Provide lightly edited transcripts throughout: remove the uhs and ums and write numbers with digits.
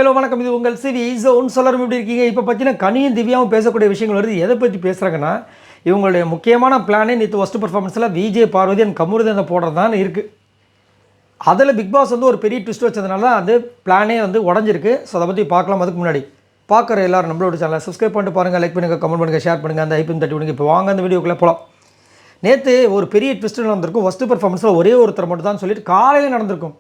Hello வணக்கம். இது உங்கள் சிவி ஜோன். சொல்லரும் எப்படி இருக்கீங்க? இப்போ பார்த்தீங்கன்னா கனியும் திவ்யாவும் பேசக்கூடிய விஷயங்கள் வருது. எதை பற்றி பேசுகிறாங்கன்னா, இவங்களுடைய முக்கியமான பிளானே நேற்று ஃபஸ்ட்டு பர்ஃபார்மன்ஸில் விஜய் பார்வதி அண்ட் கமருதீனை போடுறது தான் இருக்குது. அதில் பிக் பாஸ் வந்து ஒரு பெரிய ட்விஸ்ட் வச்சதுனால தான் அது பிளானே வந்து உடஞ்சிருக்கு. ஸோ அதை பற்றி பார்க்கலாம். அதுக்கு முன்னாடி பார்க்குற எல்லோரும் நம்மளோட சேனலை சப்ஸ்கிரைப் பண்ணிட்டு பாருங்கள், லைக் பண்ணுங்கள், கமெண்ட் பண்ணுங்கள், ஷேர் பண்ணுங்கள், அந்த ஐப்பின் தட்டி விடுங்க. இப்போ வாங்க அந்த வீடியோக்குள்ளே போகலாம். நேற்று ஒரு பெரிய ட்விஸ்ட் நடந்திருக்கும். ஃபஸ்ட்டு பர்ஃபார்மன்ஸில் ஒரே ஒருத்தர் மட்டும் தான் சொல்லிட்டு காலையில் நடந்திருக்கும்.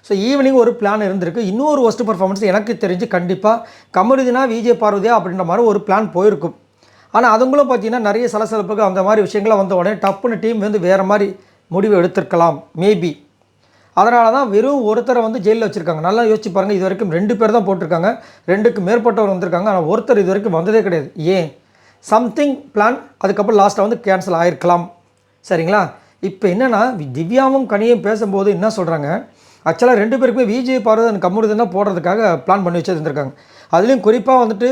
ஸோ ஈவினிங் ஒரு பிளான் இருந்திருக்கு. இன்னொரு ஃபஸ்ட்டு பர்ஃபார்மன்ஸ் எனக்கு தெரிஞ்சு கண்டிப்பாக கமருதீனா விஜய் பார்வதியா அப்படின்ற மாதிரி ஒரு பிளான் போயிருக்கும். ஆனால் அதுங்களும் பார்த்தீங்கன்னா நிறைய சலசலப்புக்கு அந்த மாதிரி விஷயங்கள்லாம் வந்த உடனே டப்புன்னு டீம் வந்து வேறு மாதிரி முடிவு எடுத்திருக்கலாம் மேபி. அதனால தான் வெறும் ஒருத்தரை வந்து ஜெயிலில் வச்சுருக்காங்க. நல்லா யோசிச்சு பாருங்கள். இது வரைக்கும் 2 பேர் தான் போட்டிருக்காங்க, 2க்கு மேற்பட்டவர் வந்திருக்காங்க. ஆனால் ஒருத்தர் இது வரைக்கும் வந்ததே கிடையாது. ஏன்? சம்திங் பிளான் அதுக்கப்புறம் லாஸ்ட்டில் வந்து கேன்சல் ஆகிருக்கலாம். சரிங்களா? இப்போ என்னென்னா திவ்யாவும் கனியும் பேசும்போது என்ன சொல்கிறாங்க, ஆக்சுவலாக 2 பேருக்குமே விஜய் பார்வதி அண்ட் கமருதீன் தான் போடுறதுக்காக பிளான் பண்ணி வச்சுருந்துருக்காங்க. அதுலேயும் குறிப்பாக வந்துட்டு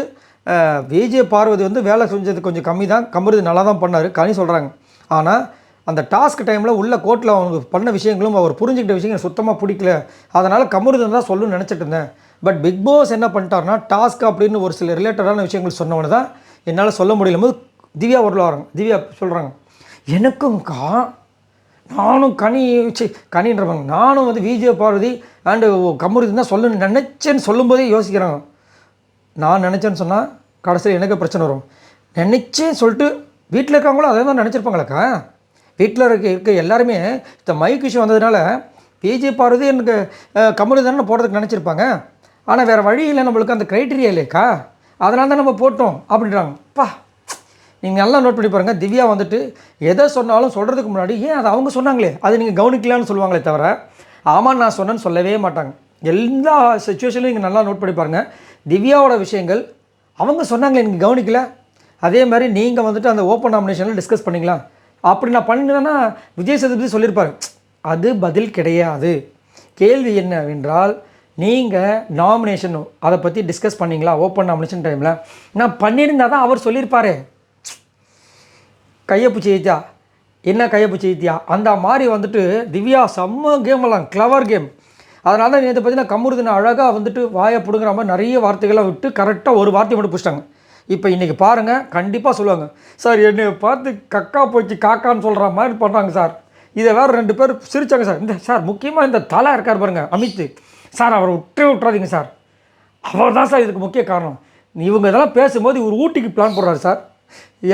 விஜய் பார்வதி வந்து வேலை செஞ்சது கொஞ்சம் கம்மி தான், கமருதீன் நல்லா தான் பண்ணார் கனி சொல்கிறாங்க. ஆனால் அந்த டாஸ்க் டைமில் உள்ள கோர்ட்டில் அவங்க பண்ண விஷயங்களும் அவர் புரிஞ்சுக்கிட்ட விஷயங்கள் சுத்தமாக பிடிக்கல. அதனால் கமருதீன் தான் சொல்லணும்னு நினச்சிட்டு இருந்தேன். பட் பிக் பாஸ் என்ன பண்ணிட்டார்னா, டாஸ்க் அப்படின்னு ஒரு சில ரிலேட்டடான விஷயங்கள் சொன்னவொன்னு தான் என்னால் சொல்ல முடியல போது திவ்யா ஒரு வராங்க. திவ்யா சொல்கிறாங்க, எனக்கும்க்கா நானும் கனின்றவங்க நானும் வந்து விஜய் பார்வதி அண்டு கமருதீன் தான் சொல்லணும்னு நினச்சேன்னு சொல்லும்போதே யோசிக்கிறாங்க. நான் நினச்சேன்னு சொன்னால் கடைசியில் எனக்கு பிரச்சனை வரும். நினச்சேன்னு சொல்லிட்டு வீட்டில் இருக்காங்களோ அதே தான் நினச்சிருப்பாங்களாக்கா. வீட்டில் இருக்க எல்லாருமே இந்த மைக் இஷ்யூ வந்ததுனால விஜய் பார்வதி எனக்கு கமருதீன் போடுறதுக்கு நினச்சிருப்பாங்க. ஆனால் வேறு வழி இல்லை, நம்மளுக்கு அந்த க்ரைட்டீரியா இல்லைக்கா, அதனால தான் நம்ம போட்டோம் அப்படின்றாங்க. நீங்கள் நல்லா நோட் பண்ணி பாருங்கள். திவ்யா வந்துட்டு எதை சொன்னாலும் சொல்கிறதுக்கு முன்னாடி ஏன் அதை அவங்க சொன்னாங்களே அது நீங்கள் கவனிக்கலான்னு சொல்லுவாங்களே தவிர ஆமாம் நான் சொன்னேன்னு சொல்லவே மாட்டாங்க. எல்லா சிச்சுவேஷன்லையும் நீங்கள் நல்லா நோட் பண்ணி பாருங்கள். திவ்யாவோட விஷயங்கள் அவங்க சொன்னாங்களே நீங்கள் கவனிக்கல. அதே மாதிரி நீங்கள் வந்துட்டு அந்த ஓப்பன் நாமினேஷனில் டிஸ்கஸ் பண்ணிக்கலாம். அப்படி நான் பண்ணினேன்னா விஜய் சேதுபதி சொல்லியிருப்பார், அது பதில் கிடையாது. கேள்வி என்னவென்றால், நீங்கள் நாமினேஷன் அதை பற்றி டிஸ்கஸ் பண்ணிங்களா ஓப்பன் நாமினேஷன் டைமில்? நான் பண்ணியிருந்தா தான் அவர் சொல்லியிருப்பார். கையப்பிச்சு ஐத்தியா என்ன கையப்பிச்சு ஐத்தியா அந்த மாதிரி வந்துட்டு திவ்யா செம்ம கேமெல்லாம் கிளவர் கேம். அதனால தான் நேற்று பார்த்தீங்கன்னா கமருதீன் அழகாக வந்துட்டு வாயை பிடுங்குற மாதிரி நிறைய வார்த்தைகளாக விட்டு கரெக்டாக ஒரு வார்த்தையை மட்டும் பிடிச்சிட்டாங்க. இப்போ இன்றைக்கி பாருங்கள், கண்டிப்பாக சொல்லுவாங்க, சார் என்னை பார்த்து கக்கா போய்ச்சி காக்கான்னு சொல்கிற மாதிரி பண்ணுறாங்க சார். இதை வேறு 2 பேர் சிரித்தாங்க சார். இந்த சார் முக்கியமாக இந்த தலை இருக்கார் பாருங்கள் அமித் சார், அவரை விட்டுறாதீங்க சார், அவர் தான் சார் இதுக்கு முக்கிய காரணம். இவங்க இதெல்லாம் பேசும்போது இவர் ஊட்டிக்கு பிளான் போடுறாரு சார்,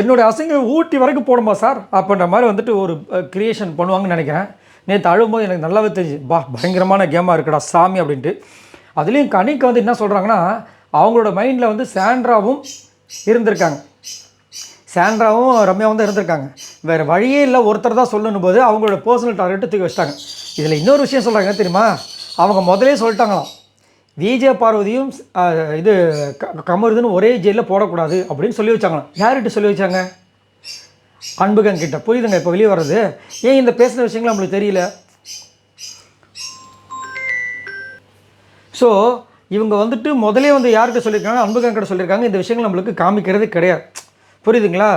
என்னுடைய அசிங்கம் ஊட்டி வரைக்கும் போடுமா சார் அப்படின்ற மாதிரி வந்துட்டு ஒரு க்ரியேஷன் பண்ணுவாங்கன்னு நினைக்கிறேன். நேற்று அழும்போது எனக்கு நல்லாவே தெரிஞ்சு பயங்கரமான கேமாக இருக்குடா சாமி அப்படின்ட்டு. அதுலேயும் கனிக்கு வந்து என்ன சொல்கிறாங்கன்னா, அவங்களோட மைண்டில் வந்து சாண்ட்ராவும் இருந்திருக்காங்க, சாண்ட்ராவும் ரம்யாவும் தான் இருந்திருக்காங்க. வேறு வழியே இல்லை, ஒருத்தர் தான் சொல்லணும் போது அவங்களோட பர்சனல் டார்கெட்டை தூக்கி வச்சிட்டாங்க. இதில் இன்னொரு விஷயம் சொல்கிறாங்க தெரியுமா, அவங்க முதலே சொல்லிட்டாங்களாம் விஜய் பார்வதியும் இது கமருதீன் ஒரே ஜெயிலில் போடக்கூடாது அப்படின்னு சொல்லி வச்சாங்களாம். யார்கிட்ட சொல்லி வச்சாங்க? அன்புகன் கிட்ட. புரியுதுங்க இப்போ வெளியே வர்றது? ஏன் இந்த பேசுகிற விஷயங்கள் நம்மளுக்கு தெரியல? ஸோ இவங்க வந்துட்டு முதலே வந்து யார்கிட்ட சொல்லியிருக்காங்க? அன்புகன் கிட்ட சொல்லியிருக்காங்க. இந்த விஷயங்கள் நம்மளுக்கு காமிக்கிறது கிடையாது. புரியுதுங்களா?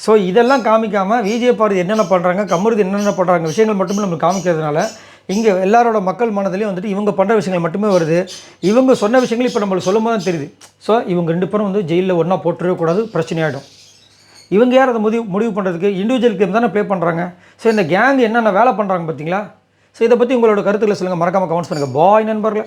ஸோ இதெல்லாம் காமிக்காமல் விஜய் பார்வதி என்னென்ன பண்ணுறாங்க, கமருதீன் என்னென்ன பண்ணுறாங்க விஷயங்கள் மட்டுமே நம்மளுக்கு காமிக்கிறதுனால இங்கே எல்லாரோட மக்கள் மனதிலையும் வந்துட்டு இவங்க பண்ணுற விஷயங்கள் மட்டுமே வருது. இவங்க சொன்ன விஷயங்கள் இப்போ நம்மளுக்கு சொல்லும் போது தான் தெரியுது. ஸோ இவங்க 2 பேரும் வந்து ஜெயிலில் ஒன்றா போட்டுறவே கூடாது, பிரச்சனையாகிடும். இவங்க யார் அதை முடிவு பண்ணுறதுக்கு? இண்டிவிஜுவல் கேம் தானே ப்ளே பண்ணுறாங்க. ஸோ இந்த கேங் என்னென்ன வேலை பண்ணுறாங்க பார்த்தீங்களா? ஸோ இதை பற்றி உங்களோட கருத்துக்களை சொல்லுங்கள், மறக்காமல் கமெண்ட்ஸ் பண்ணுங்கள். பாய் நண்பர்களே.